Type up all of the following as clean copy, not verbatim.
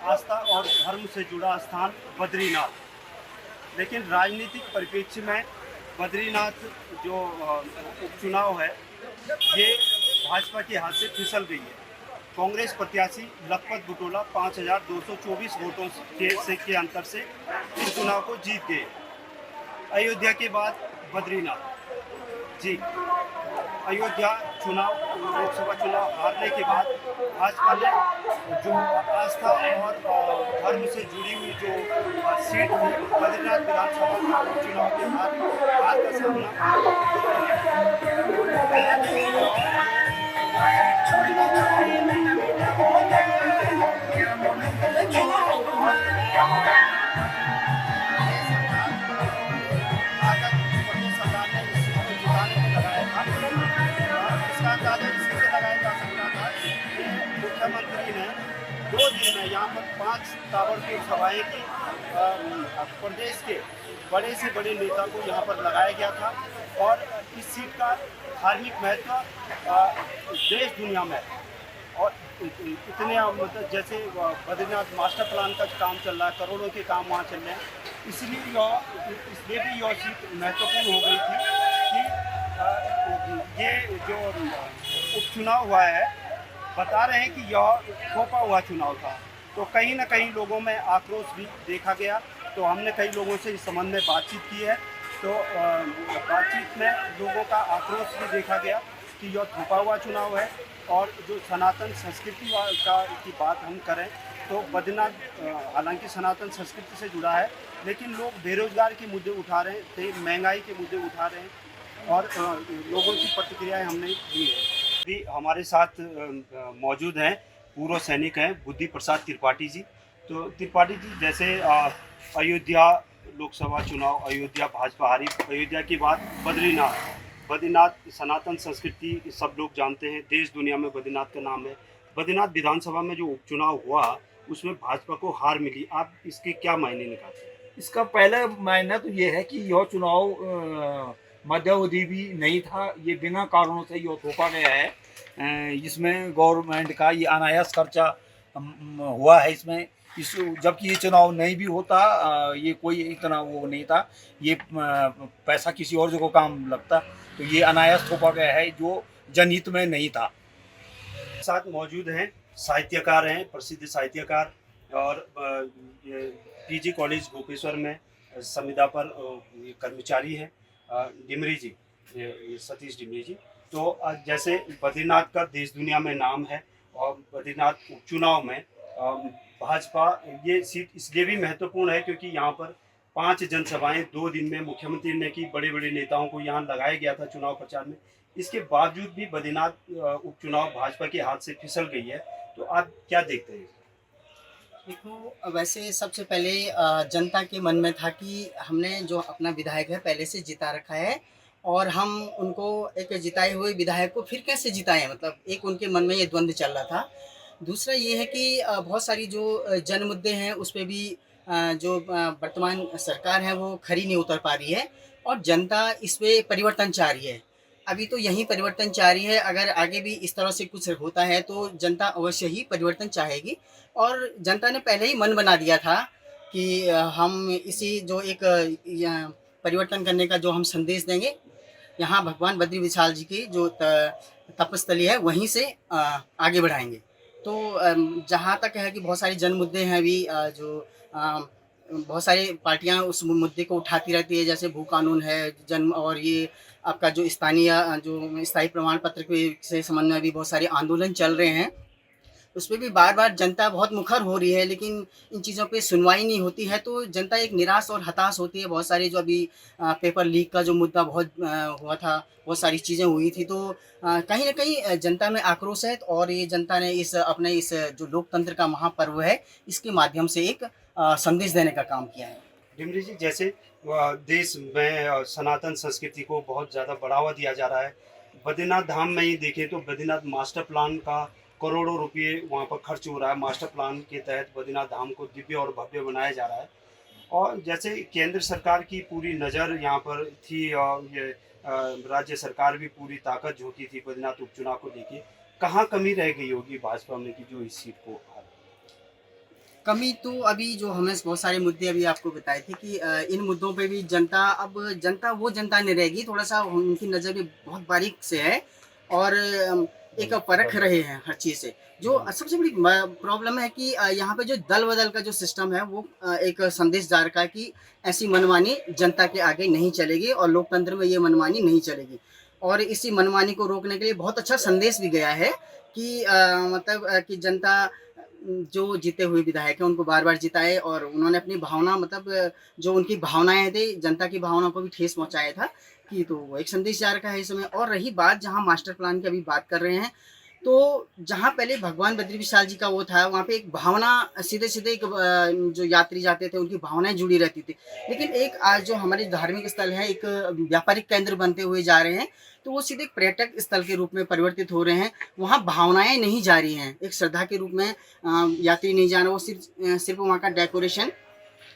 आस्था और धर्म से जुड़ा स्थान बद्रीनाथ, लेकिन राजनीतिक परिप्रेक्ष्य में बद्रीनाथ जो उपचुनाव है ये भाजपा के हाथ से फिसल गई है। कांग्रेस प्रत्याशी लखपत बुटोला 5224 वोटों के अंतर से इस चुनाव को जीत गए। अयोध्या के बाद बद्रीनाथ जी। अयोध्या चुनाव, लोकसभा चुनाव हारने के बाद भाजपा ने जो आस्था और धर्म से जुड़ी हुई जो सीट थी बद्रीनाथ विधानसभा चुनाव के हार का सामना मुख्यमंत्री ने 2 दिन में यहाँ पर 5 ताबड़तोड़ सभाएं की। प्रदेश के बड़े से बड़े नेता को यहाँ पर लगाया गया था और इस सीट का धार्मिक महत्व देश दुनिया में और इतने मतलब जैसे बद्रीनाथ मास्टर प्लान का काम चल रहा है, करोड़ों के काम वहाँ चल रहे हैं, इसलिए भी यह सीट महत्वपूर्ण हो गई थी कि ये जो उपचुनाव हुआ है बता रहे हैं कि यह थोपा हुआ चुनाव था। तो कहीं ना कहीं लोगों में आक्रोश भी देखा गया। तो हमने कई लोगों से इस संबंध में बातचीत की है, तो बातचीत में लोगों का आक्रोश भी देखा गया कि यह थोपा हुआ चुनाव है। और जो सनातन संस्कृति की बात हम करें तो बद्रीनाथ हालांकि सनातन संस्कृति से जुड़ा है, लेकिन लोग बेरोजगार के मुद्दे उठा रहे थे, महंगाई के मुद्दे उठा रहे हैं और लोगों की प्रतिक्रियाएं हमने दी है। भी हमारे साथ मौजूद हैं पूर्व सैनिक हैं बुद्धि प्रसाद त्रिपाठी जी। तो त्रिपाठी जी, जैसे अयोध्या लोकसभा चुनाव, अयोध्या भाजपा हारी, अयोध्या के बाद बद्रीनाथ सनातन संस्कृति सब लोग जानते हैं, देश दुनिया में बद्रीनाथ का नाम है। बद्रीनाथ विधानसभा में जो उपचुनाव हुआ उसमें भाजपा को हार मिली, आप इसके क्या मायने निकालते हैं? इसका पहला मायना तो ये है कि यह चुनाव मध्यावधि भी नहीं था, ये बिना कारणों से यह थोपा गया है। इसमें गवर्नमेंट का ये अनायास खर्चा हुआ है इसमें, इस जबकि ये चुनाव नहीं भी होता, ये कोई इतना वो नहीं था, ये पैसा किसी और जगह काम लगता, तो ये अनायास थोपा गया है जो जनहित में नहीं था। साथ मौजूद हैं साहित्यकार हैं, प्रसिद्ध साहित्यकार और पीजी कॉलेज गोपेश्वर में संविदा पर कर्मचारी हैं डिमरी जी, सतीश डिमरी जी। तो जैसे बद्रीनाथ का देश दुनिया में नाम है और बद्रीनाथ उपचुनाव में भाजपा ये सीट इसलिए भी महत्वपूर्ण है क्योंकि यहाँ पर 5 जनसभाएं 2 दिन में मुख्यमंत्री ने की, बड़े बड़े नेताओं को यहाँ लगाया गया था चुनाव प्रचार में। इसके बावजूद भी बद्रीनाथ उपचुनाव भाजपा के हाथ से फिसल गई है। तो आप क्या देखते हैं? देखो, वैसे सबसे पहले जनता के मन में था कि हमने जो अपना विधायक है पहले से जिता रखा है और हम उनको एक जिताए हुए विधायक को फिर कैसे जिताएं, मतलब एक उनके मन में ये द्वंद्व चल रहा था। दूसरा ये है कि बहुत सारी जो जन मुद्दे हैं उस पे भी जो वर्तमान सरकार है वो खरी नहीं उतर पा रही है और जनता इस पे परिवर्तन चाह रही है। अभी तो यही परिवर्तन चाह रही है, अगर आगे भी इस तरह से कुछ होता है तो जनता अवश्य ही परिवर्तन चाहेगी और जनता ने पहले ही मन बना दिया था कि हम इसी जो एक परिवर्तन करने का जो हम संदेश देंगे, यहाँ भगवान बद्री विशाल जी की जो तपस्थली है वहीं से आगे बढ़ाएंगे। तो जहाँ तक है कि बहुत सारे जन मुद्दे हैं अभी बहुत सारी पार्टियां उस मुद्दे को उठाती रहती है, जैसे भू कानून है, जन्म और ये आपका जो स्थानीय जो स्थायी प्रमाण पत्र के से संबंध में भी बहुत सारे आंदोलन चल रहे हैं। उसमें भी बार-बार जनता बहुत मुखर हो रही है, लेकिन इन चीज़ों पे सुनवाई नहीं होती है, तो जनता एक निराश और हताश होती है। बहुत सारे जो अभी पेपर लीक का जो मुद्दा बहुत हुआ था, बहुत सारी चीज़ें हुई थी, तो कहीं न कहीं जनता में आक्रोश है और ये जनता ने इस अपने इस जो लोकतंत्र का महापर्व है, इसके माध्यम से एक संदेश देने का काम किया है। डिमरी जी, जैसे देश में सनातन संस्कृति को बहुत ज़्यादा बढ़ावा दिया जा रहा है। बद्रीनाथ धाम में ही देखें तो बद्रीनाथ मास्टर प्लान का करोड़ों रुपये वहाँ पर खर्च हो रहा है। मास्टर प्लान के तहत बद्रीनाथ धाम को दिव्य और भव्य बनाया जा रहा है और जैसे केंद्र सरकार की पूरी नज़र यहाँ पर थी और ये राज्य सरकार भी पूरी ताकत झोंकी थी बद्रीनाथ उपचुनाव को लेके। कहाँ कमी रह गई होगी भाजपा में कि जो इस सीट को कमी तो अभी जो हमने बहुत सारे मुद्दे अभी आपको बताए थे कि इन मुद्दों पे भी जनता वो जनता नहीं रहेगी, थोड़ा सा उनकी नज़र भी बहुत बारीक से है और एक परख रहे हैं हर चीज़ से। जो सबसे बड़ी प्रॉब्लम है कि यहाँ पे जो दल बदल का जो सिस्टम है वो एक संदेश जा रखा है कि ऐसी मनमानी जनता के आगे नहीं चलेगी और लोकतंत्र में ये मनमानी नहीं चलेगी। और इसी मनमानी को रोकने के लिए बहुत अच्छा संदेश भी गया है कि मतलब कि जनता जो जीते हुए विधायक हैं उनको बार बार जिताए और उन्होंने अपनी भावना मतलब जो उनकी भावनाएं थी जनता की भावना को भी ठेस पहुंचाया था कि तो वो एक संदेश जा रखा है इस समय। और रही बात जहां मास्टर प्लान की अभी बात कर रहे हैं, तो जहाँ पहले भगवान बद्री विशाल जी का वो था वहाँ पे एक भावना सीधे सीधे जो यात्री जाते थे उनकी भावनाएं जुड़ी रहती थी। लेकिन एक आज जो हमारे धार्मिक स्थल है एक व्यापारिक केंद्र बनते हुए जा रहे हैं, तो वो सीधे पर्यटक स्थल के रूप में परिवर्तित हो रहे हैं। वहाँ भावनाएं नहीं जा रही हैं, एक श्रद्धा के रूप में यात्री नहीं जा रहे, वो सिर्फ वहाँ का डेकोरेशन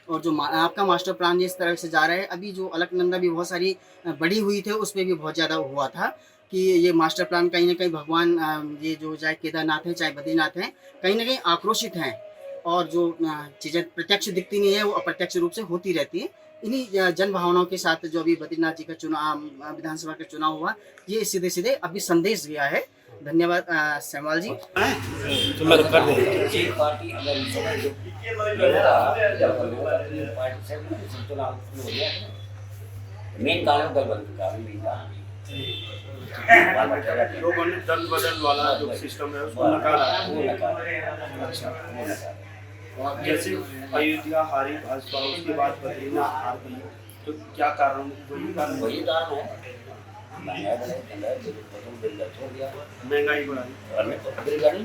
और जो आपका मास्टर प्लान इस तरह से जा रहा है। अभी जो अलकनंदा भी बहुत सारी बड़ी हुई थे उसमें भी बहुत ज़्यादा हुआ था कि ये मास्टर प्लान कहीं ना कहीं भगवान ये जो चाहे केदारनाथ है चाहे बद्रीनाथ है कहीं ना कहीं आक्रोशित हैं और जो चीज़ें प्रत्यक्ष दिखती नहीं है वो अप्रत्यक्ष रूप से होती रहती है। इन्हीं जन भावनाओं के साथ जो अभी बद्रीनाथ जी का चुनाव विधानसभा का चुनाव हुआ, ये सीधे सीधे अभी संदेश गया है। धन्यवाद सैमवाल जी। तो मैं कर देंगे पार्टी अगर मेन कारण दल बदल का लोगों ने दल बदल वाला जो सिस्टम है उसको नकारा। जैसे अयोध्या हारी भाजपा, उसके बाद बद्रीनाथ हार गई, तो क्या कारण? वही कारण है महंगाई बढ़ाई नहीं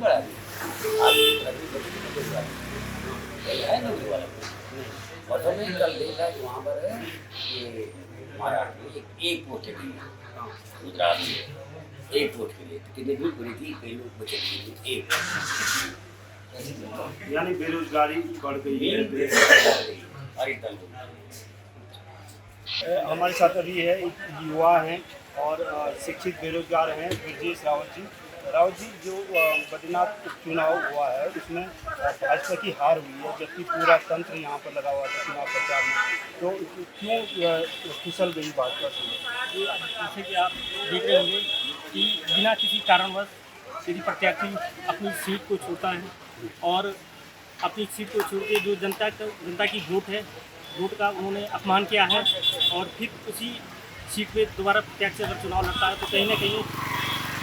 बढ़ा में कल देखा है वहाँ पर है कि महाराष्ट्र में एक वोट के लिए गुजरात में एक वोट के लिए कितनी भीड़ पड़ी थी, कई लोग बचे थे एक, यानी बेरोजगारी बढ़ गई है। हमारे साथ अभी है एक युवा हैं और शिक्षित बेरोजगार हैं ब्रजेश रावत जी। रावत जी, जो बद्रीनाथ चुनाव हुआ है उसमें भाजपा की हार हुई है, जबकि पूरा तंत्र यहाँ पर लगा हुआ था चुनाव प्रचार में, तो क्यों फिसल गई भाजपा से? जैसे कि आप देख रहे होंगे कि बिना किसी कारणवश यदि प्रत्याशी अपनी सीट को छोड़ता है और अपनी सीट को छोड़ के जो जनता की वोट का उन्होंने अपमान किया है और फिर उसी सीट पे दोबारा प्रत्याशी अगर चुनाव लड़ता है तो कहीं ना कहीं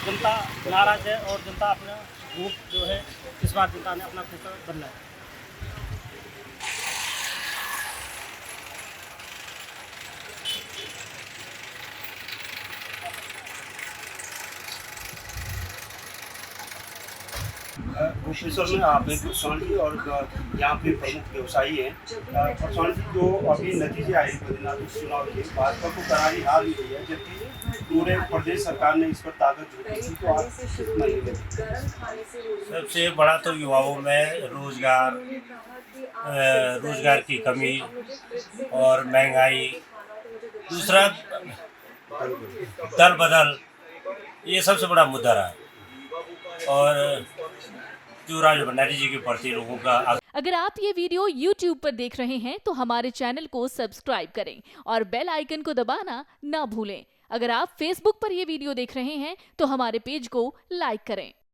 जनता नाराज़ है और जनता अपना वोट जो है इस बार जनता ने अपना फैसला बदला है। भुवनेश्वर में आप हैं प्रशांत जी और यहाँ पे प्रमुख व्यवसायी हैं। प्रशांत जी, जो अभी नतीजे आए बद्रीनाथ चुनाव के, भाजपा को करारी हार हुई है, जबकि पूरे प्रदेश सरकार ने इस पर ताकत झोंकी थी, तो आप कितना लेंगे? सबसे बड़ा तो युवाओं में रोजगार की कमी और महंगाई, दूसरा दल बदल, ये सबसे बड़ा मुद्दा रहा है। और जो राजीव भंडारी जी के प्रति लोगों का। अगर आप ये वीडियो YouTube पर देख रहे हैं तो हमारे चैनल को सब्सक्राइब करें और बेल आइकन को दबाना ना भूलें। अगर आप Facebook पर ये वीडियो देख रहे हैं तो हमारे पेज को लाइक करें।